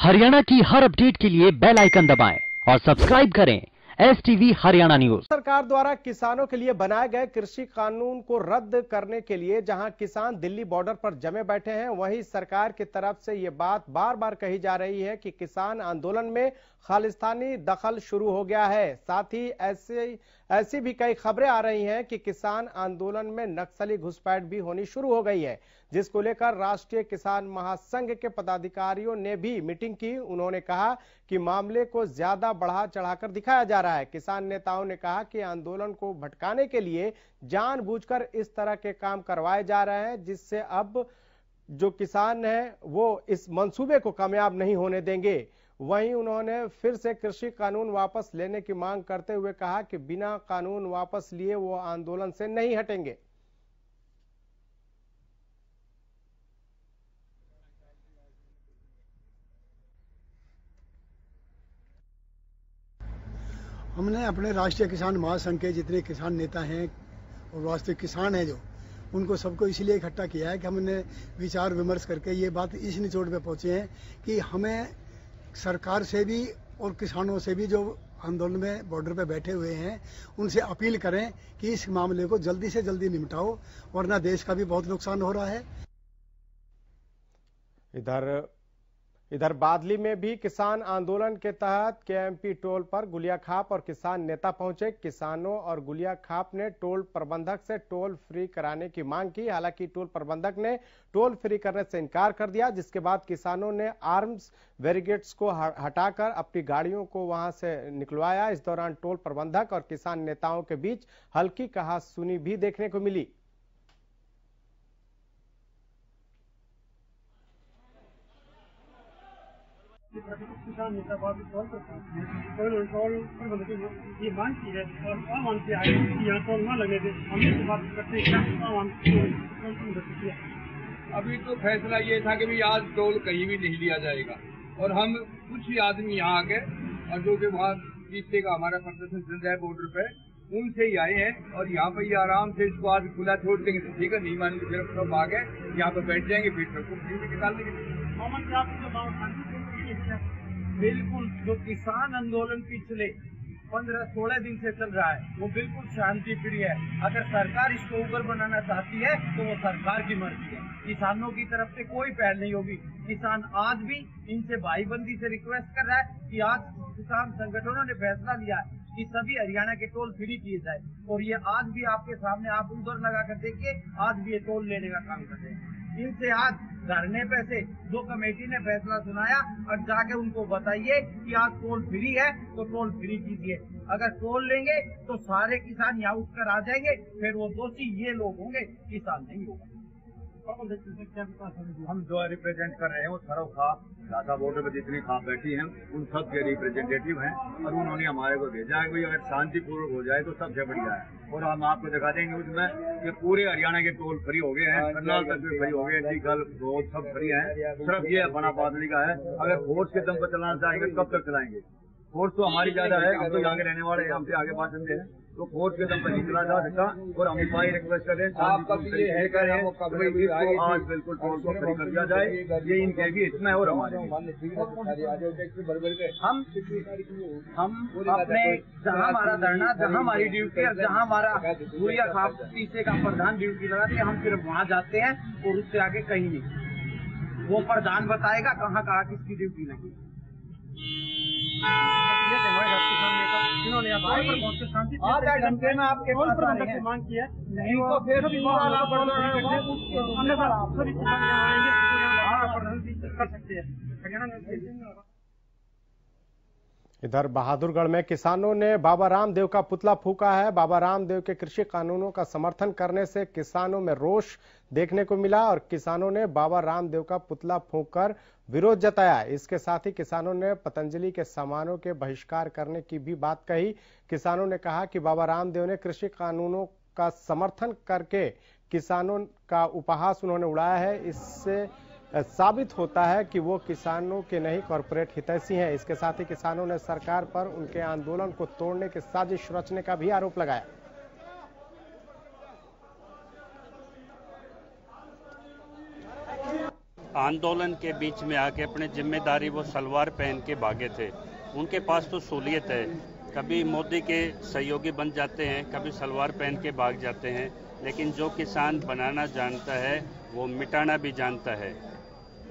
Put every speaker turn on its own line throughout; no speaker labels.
हरियाणा की हर अपडेट के लिए बेल आइकन दबाएं और सब्सक्राइब करें STV हरियाणा न्यूज।
सरकार द्वारा किसानों के लिए बनाए गए कृषि कानून को रद्द करने के लिए जहां किसान दिल्ली बॉर्डर पर जमे बैठे हैं, वहीं सरकार की तरफ से ये बात बार बार कही जा रही है कि किसान आंदोलन में खालिस्तानी दखल शुरू हो गया है। साथ ही ऐसी भी कई खबरें आ रही हैं कि किसान आंदोलन में नक्सली घुसपैठ भी होनी शुरू हो गई है, जिसको लेकर राष्ट्रीय किसान महासंघ के पदाधिकारियों ने भी मीटिंग की। उन्होंने कहा कि मामले को ज्यादा बढ़ा चढ़ाकर दिखाया जा रहा है। किसान नेताओं ने कहा कि आंदोलन को भटकाने के लिए जानबूझकर इस तरह के काम करवाए जा रहे हैं, जिससे अब जो किसान हैं वो इस मंसूबे को कामयाब नहीं होने देंगे। वहीं उन्होंने फिर से कृषि कानून वापस लेने की मांग करते हुए कहा कि बिना कानून वापस लिए वो आंदोलन से नहीं हटेंगे।
हमने अपने राष्ट्रीय किसान महासंघ के जितने किसान नेता हैं और वास्तविक किसान हैं जो, उनको सबको इसलिए इकट्ठा किया है कि हमने विचार विमर्श करके ये बात इस निचोड़ पे पहुंचे हैं कि हमें सरकार से भी और किसानों से भी जो आंदोलन में बॉर्डर पे बैठे हुए हैं उनसे अपील करें कि इस मामले को जल्दी से जल्दी निपटाओ, वरना देश का भी बहुत नुकसान हो रहा है।
इधर बादली में भी किसान आंदोलन के तहत KMP टोल पर गुलिया खाप और किसान नेता पहुंचे। किसानों और गुलिया खाप ने टोल प्रबंधक से टोल फ्री कराने की मांग की। हालांकि टोल प्रबंधक ने टोल फ्री करने से इनकार कर दिया, जिसके बाद किसानों ने आर्म्स बैरिकेड्स को हटाकर अपनी गाड़ियों को वहां से निकलवाया। इस दौरान टोल प्रबंधक और किसान नेताओं के बीच हल्की कहासुनी भी देखने को मिली।
किसान नेता बात टोल ये मांग की है और मांग के आए कि यहाँ टोल न लगने दे। हमने से बात करते हैं।
अभी तो फैसला ये था कि भाई आज टोल कहीं भी नहीं लिया जाएगा और हम कुछ ही आदमी यहाँ आके और जो कि वहाँ पीछे का हमारा प्रदर्शन चल रहा है बॉर्डर पे, उनसे ही आए हैं और यहाँ पे ये आराम से इसको आज खुला छोड़ देंगे तो ठीक है, नहीं मानेंगे फिर सब आ गए यहाँ पे बैठ जाएंगे, फिर सबको फ्री में निकाल देंगे।
बिल्कुल जो किसान आंदोलन पिछले 15-16 दिन से चल रहा है वो बिल्कुल शांति प्रिय है। अगर सरकार इसको उग्र बनाना चाहती है तो वो सरकार की मर्जी है, किसानों की तरफ से कोई पहल नहीं होगी। किसान आज भी इनसे भाईबंदी से रिक्वेस्ट कर रहा है कि आज किसान संगठनों ने फैसला लिया है कि सभी हरियाणा के टोल फ्री किए जाए और ये आज भी आपके सामने आप उधर लगा कर देखिए, आज भी ये टोल लेने का काम कर रहे हैं। इनसे आज धरने पे से जो कमेटी ने फैसला सुनाया और जाके उनको बताइए कि आज टोल फ्री है तो टोल फ्री कीजिए। अगर टोल लेंगे तो सारे किसान यहाँ उठकर आ जाएंगे, फिर वो दोषी ये लोग होंगे, किसान नहीं होगा।
हम जो रिप्रेजेंट कर रहे हैं वो सरो खाप दादा बॉर्डर पर जितनी खाप बैठी हैं उन सब के रिप्रेजेंटेटिव हैं और उन्होंने हमारे को भेजा है कि अगर शांतिपूर्वक हो जाए तो सबसे बढ़िया है। और हम आपको दिखा देंगे उसमें कि पूरे हरियाणा के टोल फ्री हो गए हैं, करनाल तक भी फ्री हो गए, टीकल रोड सब फ्री है। सिर्फ ये अपना बादली का है, अगर फोर्स के दम पर चलाना चाहेंगे कब तक चलाएंगे? फोर्स तो हमारी ज्यादा है, हम तो यहाँ के रहने वाले हैं, हमसे आगे बात सुनते हैं, तो फोर्स के दम पर नहीं चला जा सकता। और हम भाई रिक्वेस्ट करें आज बिल्कुल टोल को फ्री कर दिया जाए, ये इनके भी हित में है और हमारे
हम अपने जहाँ हमारा धरना, जहाँ हमारी ड्यूटी और जहाँ हमारा गुड़िया खाप पीछे का प्रधान ड्यूटी लगाते हैं, हम सिर्फ वहाँ जाते हैं और उससे आगे कहीं नहीं। वो प्रधान बताएगा कहाँ कहाँ किसकी ड्यूटी लगी।
आधा घंटे में आपके पास मांग की है, नहीं तो फिर कर सकते हैं।
इधर बहादुरगढ़ में किसानों ने बाबा रामदेव का पुतला फूंका है। बाबा रामदेव के कृषि कानूनों का समर्थन करने से किसानों में रोष देखने को मिला और किसानों ने बाबा रामदेव का पुतला फूंककर विरोध जताया। इसके साथ ही किसानों ने पतंजलि के सामानों के बहिष्कार करने की भी बात कही। किसानों ने कहा कि बाबा रामदेव ने कृषि कानूनों का समर्थन करके किसानों का उपहास उन्होंने उड़ाया है। इससे साबित होता है कि वो किसानों के नहीं कॉरपोरेट हितैषी हैं। इसके साथ ही किसानों ने सरकार पर उनके आंदोलन को तोड़ने की साजिश रचने का भी आरोप लगाया।
आंदोलन के बीच में आके अपनी जिम्मेदारी वो सलवार पहन के भागे थे। उनके पास तो सहूलियत है, कभी मोदी के सहयोगी बन जाते हैं, कभी सलवार पहन के भाग जाते हैं, लेकिन जो किसान बनाना जानता है वो मिटाना भी जानता है।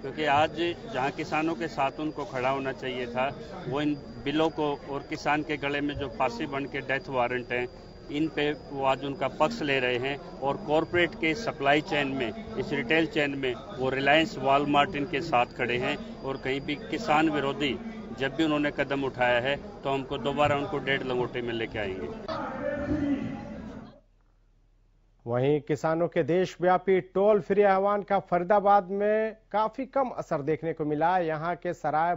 क्योंकि आज जहां किसानों के साथ उनको खड़ा होना चाहिए था, वो इन बिलों को और किसान के गले में जो फांसी बन के डेथ वारंट हैं, इन पे वो आज उनका पक्ष ले रहे हैं। और कॉरपोरेट के सप्लाई चेन में, इस रिटेल चेन में वो रिलायंस, वॉलमार्ट इनके साथ खड़े हैं। और कहीं भी किसान विरोधी जब भी उन्होंने कदम उठाया है तो हमको दोबारा उनको 1.5 लंगोटे में लेके आएंगे।
वहीं किसानों के देशव्यापी टोल फ्री आह्वान का फरीदाबाद में काफी कम असर देखने को मिला। यहां के सराय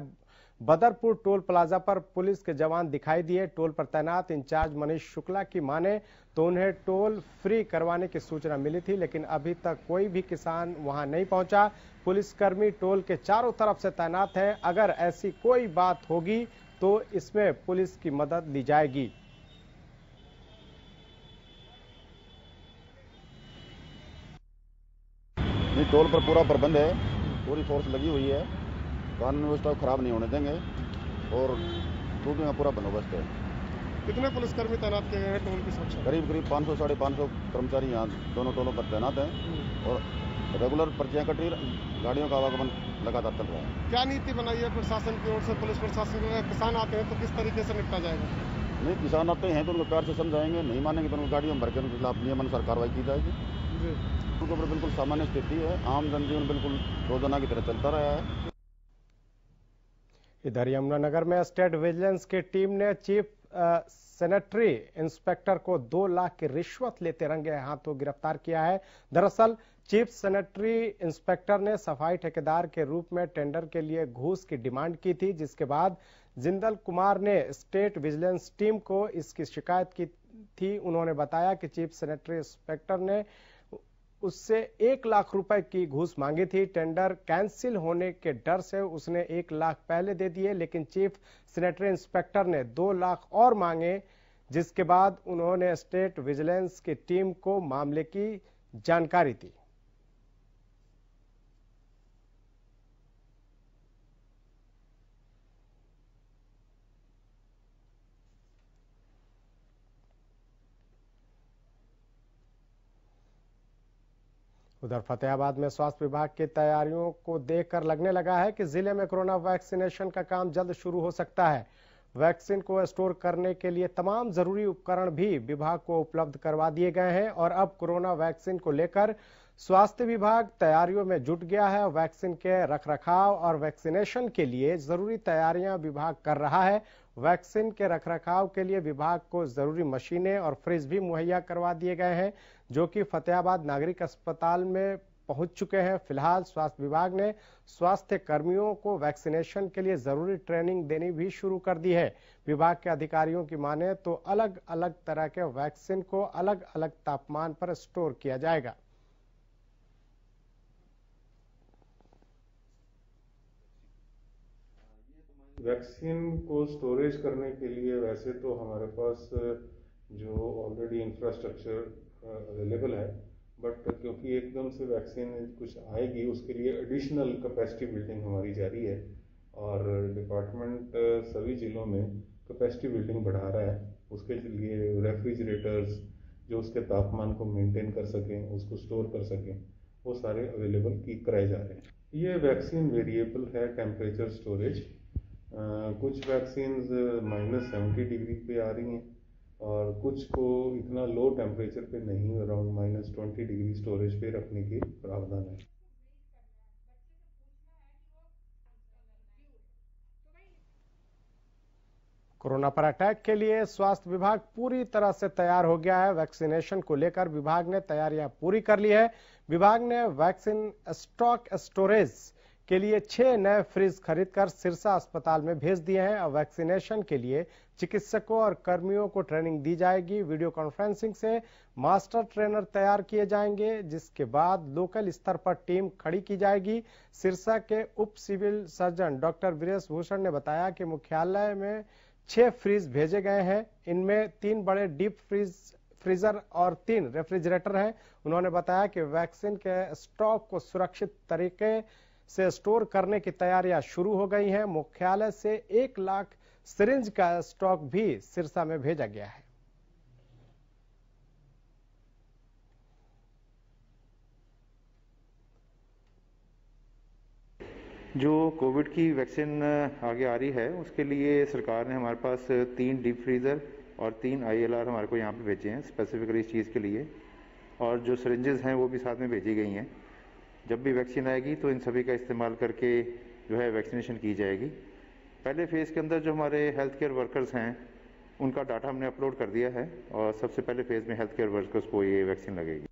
बदरपुर टोल प्लाजा पर पुलिस के जवान दिखाई दिए। टोल पर तैनात इंचार्ज मनीष शुक्ला की माने तो उन्हें टोल फ्री करवाने की सूचना मिली थी, लेकिन अभी तक कोई भी किसान वहां नहीं पहुंचा। पुलिसकर्मी टोल के चारों तरफ से तैनात है। अगर ऐसी कोई बात होगी तो इसमें पुलिस की मदद ली जाएगी।
नहीं, टोल पर पूरा प्रबंध है, पूरी फोर्स लगी हुई है, कानून व्यवस्था को खराब नहीं होने देंगे और टोल में पूरा बंदोबस्त है।
कितने पुलिसकर्मी तैनात किए गए हैं टोल की सुरक्षा?
करीब 500 साढ़े 500 कर्मचारी यहाँ दोनों टोलों पर तैनात हैं और रेगुलर पर्चियाँ कटी, गाड़ियों का आवागमन लगातार चल रहा है।
क्या नीति बनाई है प्रशासन की ओर से? पुलिस प्रशासन में किसान आते हैं तो किस तरीके से निपटा जाएगा?
नहीं, किसान आते हैं तो उनको प्यार से समझाएंगे, नहीं मानेंगे तो उनको गाड़ियों में भर के उनके खिलाफ नियमानुसार कार्रवाई की जाएगी। उनके ऊपर बिल्कुल सामान्य स्थिति है, आम जनजीवन बिल्कुल रोजाना की तरह चलता रहा है।
इधर यमुनानगर में स्टेट विजिलेंस की टीम ने चीफ सैनिटरी इंस्पेक्टर को 2 लाख की रिश्वत लेते रंगे हाथों गिरफ्तार किया है। दरअसल चीफ सैनिटरी इंस्पेक्टर ने सफाई ठेकेदार के रूप में टेंडर के लिए घूस की डिमांड की थी, जिसके बाद जिंदल कुमार ने स्टेट विजिलेंस टीम को इसकी शिकायत की थी। उन्होंने बताया कि चीफ सैनिटरी इंस्पेक्टर ने उससे 1 लाख रुपए की घूस मांगी थी। टेंडर कैंसिल होने के डर से उसने 1 लाख पहले दे दिए, लेकिन चीफ सैनिटरी इंस्पेक्टर ने 2 लाख और मांगे, जिसके बाद उन्होंने स्टेट विजिलेंस की टीम को मामले की जानकारी दी। उधर फतेहाबाद में स्वास्थ्य विभाग की तैयारियों को देखकर लगने लगा है कि जिले में कोरोना वैक्सीनेशन का काम जल्द शुरू हो सकता है। वैक्सीन को स्टोर करने के लिए तमाम जरूरी उपकरण भी विभाग को उपलब्ध करवा दिए गए हैं और अब कोरोना वैक्सीन को लेकर स्वास्थ्य विभाग तैयारियों में जुट गया है। वैक्सीन के रखरखाव और वैक्सीनेशन के लिए जरूरी तैयारियां विभाग कर रहा है। वैक्सीन के रखरखाव के लिए विभाग को जरूरी मशीनें और फ्रिज भी मुहैया करवा दिए गए हैं, जो कि फतेहाबाद नागरिक अस्पताल में पहुंच चुके हैं। फिलहाल स्वास्थ्य विभाग ने स्वास्थ्य कर्मियों को वैक्सीनेशन के लिए जरूरी ट्रेनिंग देनी भी शुरू कर दी है। विभाग के अधिकारियों की माने तो अलग अलग तरह के वैक्सीन को अलग अलग तापमान पर स्टोर किया जाएगा।
वैक्सीन को स्टोरेज करने के लिए वैसे तो हमारे पास जो ऑलरेडी इंफ्रास्ट्रक्चर अवेलेबल है, बट क्योंकि एकदम से वैक्सीन कुछ आएगी उसके लिए एडिशनल कैपेसिटी बिल्डिंग हमारी जारी है और डिपार्टमेंट सभी जिलों में कैपेसिटी बिल्डिंग बढ़ा रहा है। उसके लिए रेफ्रिजरेटर्स जो उसके तापमान को मेंटेन कर सकें, उसको स्टोर कर सकें, वो सारे अवेलेबल कराए जा रहे हैं। ये वैक्सीन वेरिएबल है टेम्परेचर स्टोरेज। कुछ वैक्सीन्स -70 डिग्री पे आ रही हैं और कुछ को इतना लो टेम्परेचर पे नहीं, अराउंड -20 डिग्री स्टोरेज पे रखने की प्रावधान है।
कोरोना पर अटैक के लिए स्वास्थ्य विभाग पूरी तरह से तैयार हो गया है। वैक्सीनेशन को लेकर विभाग ने तैयारियां पूरी कर ली है। विभाग ने वैक्सीन स्टॉक स्टोरेज के लिए 6 नए फ्रिज खरीदकर सिरसा अस्पताल में भेज दिए हैं। अब वैक्सीनेशन के लिए चिकित्सकों और कर्मियों को ट्रेनिंग दी जाएगी। वीडियो कॉन्फ्रेंसिंग से मास्टर ट्रेनर तैयार किए जाएंगे, जिसके बाद लोकल स्तर पर टीम खड़ी की जाएगी। सिरसा के उप civil surgeon doctor Viresh Bhushan ने बताया कि मुख्यालय में 6 फ्रिज भेजे गए हैं। इनमें 3 बड़े डीप फ्रीजर और 3 रेफ्रिजरेटर हैं। उन्होंने बताया कि वैक्सीन के स्टॉक को सुरक्षित तरीके से स्टोर करने की तैयारियां शुरू हो गई हैं। मुख्यालय से 1 लाख सिरिंज का स्टॉक भी सिरसा में भेजा गया है।
जो कोविड की वैक्सीन आगे आ रही है उसके लिए सरकार ने हमारे पास 3 डीप फ्रीजर और 3 ILR हमारे को यहाँ पे भेजे हैं स्पेसिफिकली इस चीज़ के लिए, और जो सिरिंजेस हैं वो भी साथ में भेजी गई हैं। जब भी वैक्सीन आएगी तो इन सभी का इस्तेमाल करके जो है वैक्सीनेशन की जाएगी। पहले फेज़ के अंदर जो हमारे हेल्थ केयर वर्कर्स हैं उनका डाटा हमने अपलोड कर दिया है और सबसे पहले फेज़ में हेल्थ केयर वर्कर्स को ये वैक्सीन लगेगी।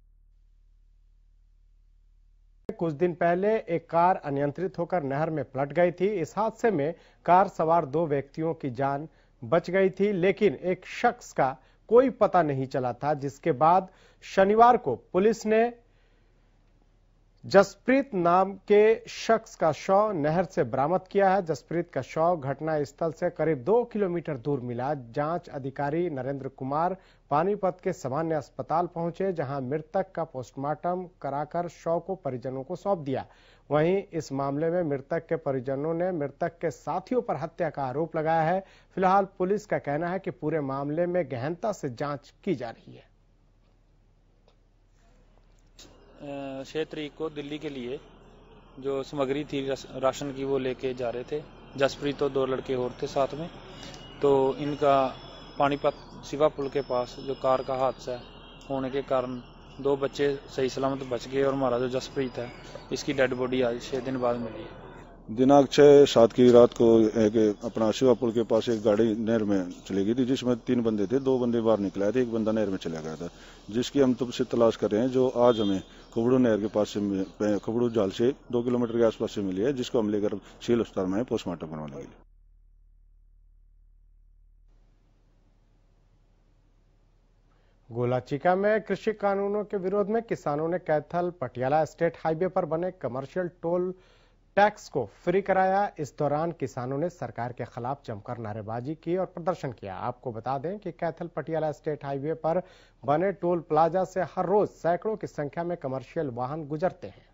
कुछ दिन पहले एक कार अनियंत्रित होकर नहर में पलट गई थी। इस हादसे में कार सवार 2 व्यक्तियों की जान बच गई थी, लेकिन एक शख्स का कोई पता नहीं चला था, जिसके बाद शनिवार को पुलिस ने जसप्रीत नाम के शख्स का शव नहर से बरामद किया है। जसप्रीत का शव घटना स्थल से करीब 2 किलोमीटर दूर मिला। जांच अधिकारी नरेंद्र कुमार पानीपत के सामान्य अस्पताल पहुंचे, जहां मृतक का पोस्टमार्टम कराकर शव को परिजनों को सौंप दिया। वहीं इस मामले में मृतक के परिजनों ने मृतक के साथियों पर हत्या का आरोप लगाया है। फिलहाल पुलिस का कहना है कि पूरे मामले में गहनता से जांच की जा रही है।
6 तारीख को दिल्ली के लिए जो सामग्री थी राशन की वो लेके जा रहे थे। जसप्रीत और 2 लड़के और थे साथ में। तो इनका पानीपत शिवा पुल के पास जो कार का हादसा होने के कारण 2 बच्चे सही सलामत बच गए और हमारा जो जसप्रीत है इसकी डेड बॉडी आज 6 दिन बाद मिली है।
दिनांक 6/7 की रात को एक अपना शिवा पुल के पास एक गाड़ी नहर में चली गई थी, जिसमें 3 बंदे थे। 2 बंदे बाहर निकले थे, 1 बंदा नहर में चला गया था, जिसकी हम तब से तलाश कर रहे हैं। जो आज हमें खबड़ू नहर के पास से खबड़ू जाल से 2 किलोमीटर के आसपास से मिली है, जिसको हम लेकर सिविल अस्पताल में पोस्टमार्टम करवाने के लिए।
गोलाचिका में कृषि कानूनों के विरोध में किसानों ने कैथल पटियाला स्टेट हाईवे पर बने कमर्शियल टोल टैक्स को फ्री कराया। इस दौरान किसानों ने सरकार के खिलाफ जमकर नारेबाजी की और प्रदर्शन किया। आपको बता दें कि कैथल पटियाला स्टेट हाईवे पर बने टोल प्लाजा से हर रोज सैकड़ों की संख्या में कमर्शियल वाहन गुजरते हैं।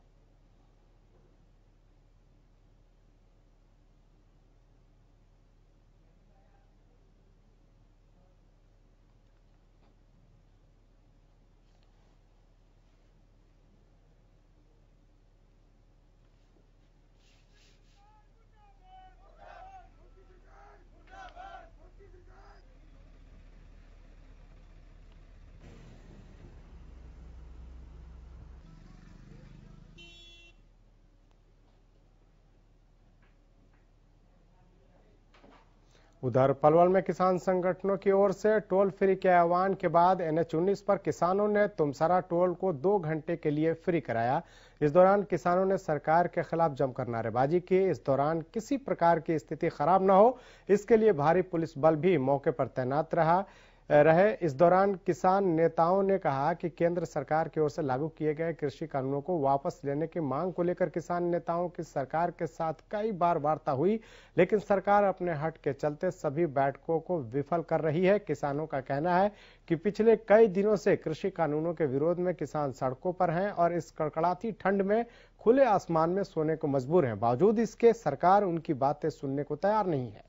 उधर पलवल में किसान संगठनों की ओर से टोल फ्री के आह्वान के बाद NH-19 पर किसानों ने तुमसरा टोल को 2 घंटे के लिए फ्री कराया। इस दौरान किसानों ने सरकार के खिलाफ जमकर नारेबाजी की। इस दौरान किसी प्रकार की स्थिति खराब न हो, इसके लिए भारी पुलिस बल भी मौके पर तैनात रहे। इस दौरान किसान नेताओं ने कहा कि केंद्र सरकार की ओर से लागू किए गए कृषि कानूनों को वापस लेने की मांग को लेकर किसान नेताओं की सरकार के साथ कई बार वार्ता हुई, लेकिन सरकार अपने हट के चलते सभी बैठकों को विफल कर रही है। किसानों का कहना है कि पिछले कई दिनों से कृषि कानूनों के विरोध में किसान सड़कों पर हैं और इस कड़कड़ाती ठंड में खुले आसमान में सोने को मजबूर हैं। बावजूद इसके सरकार उनकी बातें सुनने को तैयार नहीं है।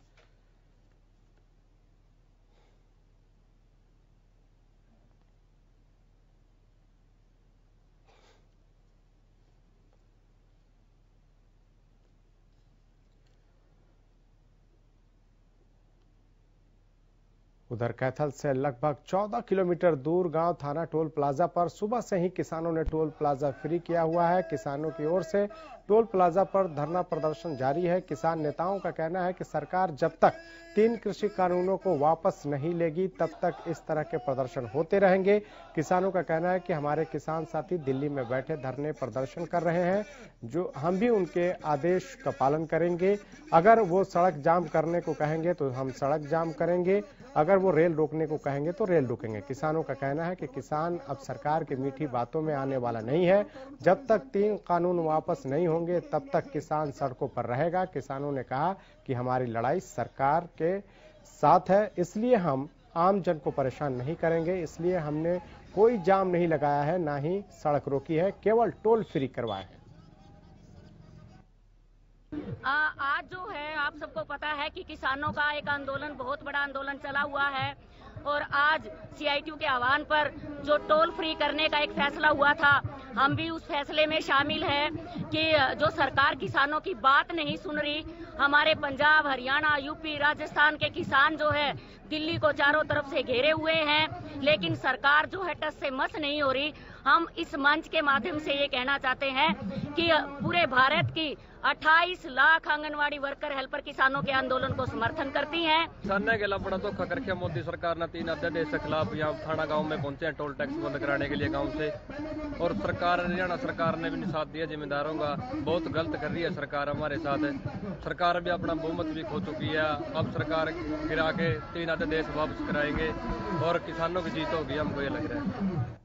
उधर कैथल से लगभग 14 किलोमीटर दूर गांव थाना टोल प्लाजा पर सुबह से ही किसानों ने टोल प्लाजा फ्री किया हुआ है। किसानों की ओर से टोल प्लाजा पर धरना प्रदर्शन जारी है। किसान नेताओं का कहना है कि सरकार जब तक 3 कृषि कानूनों को वापस नहीं लेगी तब तक इस तरह के प्रदर्शन होते रहेंगे। किसानों का कहना है कि हमारे किसान साथी दिल्ली में बैठे धरने प्रदर्शन कर रहे हैं, जो हम भी उनके आदेश का पालन करेंगे। अगर वो सड़क जाम करने को कहेंगे तो हम सड़क जाम करेंगे, अगर वो रेल रोकने को कहेंगे तो रेल रोकेंगे। किसानों का कहना है कि किसान अब सरकार की मीठी बातों में आने वाला नहीं है। जब तक 3 कानून वापस नहीं होंगे तब तक किसान सड़कों पर रहेगा। किसानों ने कहा कि हमारी लड़ाई सरकार के साथ है, इसलिए हम आम जन को परेशान नहीं करेंगे। इसलिए हमने कोई जाम नहीं लगाया है, ना ही सड़क रोकी है, केवल टोल फ्री करवाए हैं।
आज जो है आप सबको पता है कि किसानों का एक आंदोलन, बहुत बड़ा आंदोलन चला हुआ है और आज CITU के आह्वान पर जो टोल फ्री करने का एक फैसला हुआ था, हम भी उस फैसले में शामिल हैं कि जो सरकार किसानों की बात नहीं सुन रही। हमारे पंजाब, हरियाणा, यूपी, राजस्थान के किसान जो है दिल्ली को चारों तरफ से घेरे हुए हैं, लेकिन सरकार जो है टस से मस नहीं हो रही। हम इस मंच के माध्यम से ये कहना चाहते हैं कि पूरे भारत की 28 लाख आंगनवाड़ी वर्कर हेल्पर किसानों के आंदोलन को समर्थन करती हैं।
किसानों के खिलाफ बड़ा धोखा करके मोदी सरकार ने 3 अध्यादेश के खिलाफ यहाँ थाना गांव में पहुंचे हैं टोल टैक्स बंद कराने के लिए गांव से, और सरकार, हरियाणा सरकार ने भी नहीं साथ दिया जिम्मेदारों का। बहुत गलत कर रही है सरकार हमारे साथ। सरकार भी अपना बहुमत भी खो चुकी है। अब सरकार गिरा के 3 अध्यादेश वापस कराएंगे और किसानों की जीत होगी, हमको ये लग रहा है।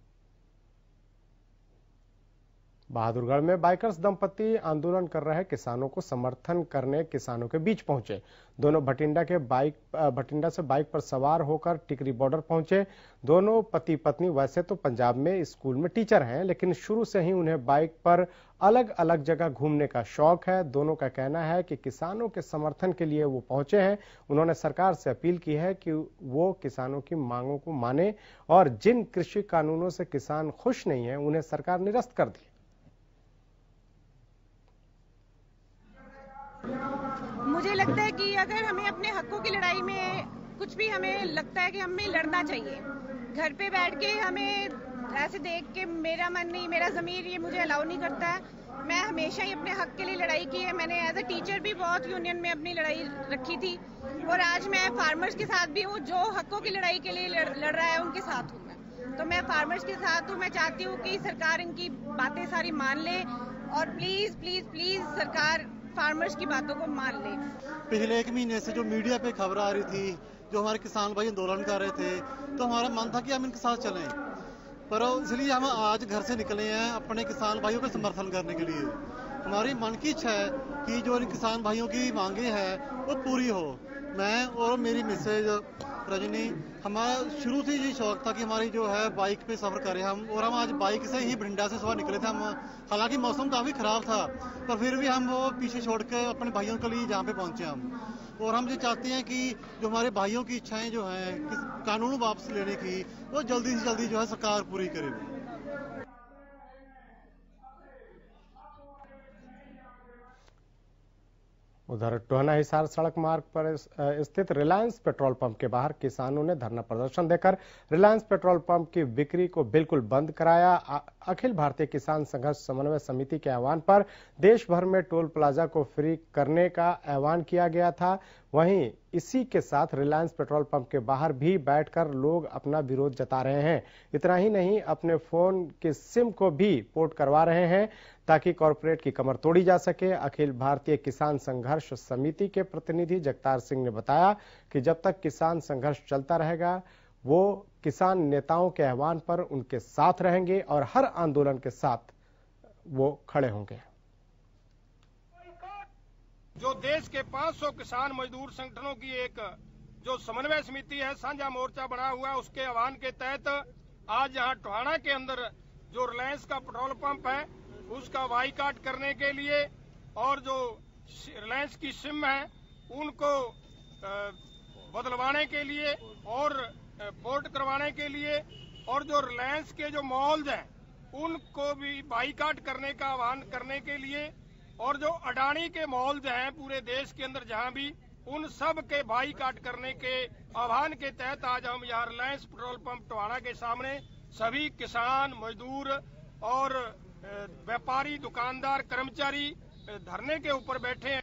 बहादुरगढ़ में बाइकर्स दंपति आंदोलन कर रहे किसानों को समर्थन करने किसानों के बीच पहुंचे। दोनों भटिंडा से बाइक पर सवार होकर टिकरी बॉर्डर पहुंचे। दोनों पति पत्नी वैसे तो पंजाब में स्कूल में टीचर हैं, लेकिन शुरू से ही उन्हें बाइक पर अलग अलग जगह घूमने का शौक है। दोनों का कहना है कि किसानों के समर्थन के लिए वो पहुंचे हैं। उन्होंने सरकार से अपील की है कि वो किसानों की मांगों को माने और जिन कृषि कानूनों से किसान खुश नहीं है उन्हें सरकार निरस्त कर दे।
मुझे लगता है कि अगर हमें अपने हकों की लड़ाई में कुछ भी हमें लगता है कि हमें लड़ना चाहिए। घर पे बैठ के हमें ऐसे देख के मेरा मन नहीं, मेरा ज़मीर ये मुझे अलाउ नहीं करता है। मैं हमेशा ही अपने हक के लिए लड़ाई की है। मैंने एज अ टीचर भी बहुत यूनियन में अपनी लड़ाई रखी थी और आज मैं फार्मर्स के साथ भी हूँ। जो हकों की लड़ाई के लिए लड़ रहा है उनके साथ हूँ मैं। तो मैं फार्मर्स के साथ हूँ। मैं चाहती हूँ कि सरकार इनकी बातें सारी मान ले और प्लीज प्लीज प्लीज सरकार फार्मर्स की बातों को मान ले।
पिछले 1 महीने से जो मीडिया पे खबर आ रही थी, जो हमारे किसान भाई आंदोलन कर रहे थे, तो हमारा मन था कि हम इनके साथ चलें, पर इसलिए हम आज घर से निकले हैं अपने किसान भाइयों का समर्थन करने के लिए। हमारी मन की इच्छा है कि जो इन किसान भाइयों की मांगे हैं वो पूरी हो। मैं और मेरी मिसेज रजनी, हमारा शुरू से ये शौक था कि हमारी जो है बाइक पे सफर करें हम, और हम आज बाइक से ही भटिंडा से सुबह निकले थे हम। हालांकि मौसम काफी खराब था, पर फिर भी हम वो पीछे छोड़ के अपने भाइयों के लिए जहाँ पे पहुंचे हम। और हम ये चाहते हैं कि जो हमारे भाइयों की इच्छाएं जो हैं कानून वापस लेने की, वो जल्दी से जल्दी जो है सरकार पूरी करे।
उधर टोहना हिसार सड़क मार्ग पर स्थित रिलायंस पेट्रोल पंप के बाहर किसानों ने धरना प्रदर्शन देकर रिलायंस पेट्रोल पंप की बिक्री को बिल्कुल बंद कराया। अखिल भारतीय किसान संघर्ष समन्वय समिति के आह्वान पर देश भर में टोल प्लाजा को फ्री करने का ऐलान किया गया था। वहीं इसी के साथ रिलायंस पेट्रोल पंप के बाहर भी बैठकर लोग अपना विरोध जता रहे हैं। इतना ही नहीं, अपने फोन के सिम को भी पोर्ट करवा रहे हैं ताकि कॉरपोरेट की कमर तोड़ी जा सके। अखिल भारतीय किसान संघर्ष समिति के प्रतिनिधि जगतार सिंह ने बताया कि जब तक किसान संघर्ष चलता रहेगा वो किसान नेताओं के आह्वान पर उनके साथ रहेंगे और हर आंदोलन के साथ वो खड़े होंगे।
जो देश के 500 किसान मजदूर संगठनों की एक जो समन्वय समिति है, साझा मोर्चा बना हुआ है, उसके आह्वान के तहत आज यहाँ टोहाना के अंदर जो रिलायंस का पेट्रोल पंप है उसका बाइकाट करने के लिए और जो रिलायंस की सिम है उनको बदलवाने के लिए और पोर्ट करवाने के लिए और जो रिलायंस के जो मॉल्स हैं उनको भी बाइकाट करने का आह्वान करने के लिए और जो अडानी के मॉल्स हैं पूरे देश के अंदर जहां भी, उन सब के बाइकाट करने के आह्वान के तहत आज हम यहाँ रिलायंस पेट्रोल पंप टोहाना के सामने सभी किसान, मजदूर और व्यापारी, दुकानदार, कर्मचारी धरने के ऊपर बैठे हैं।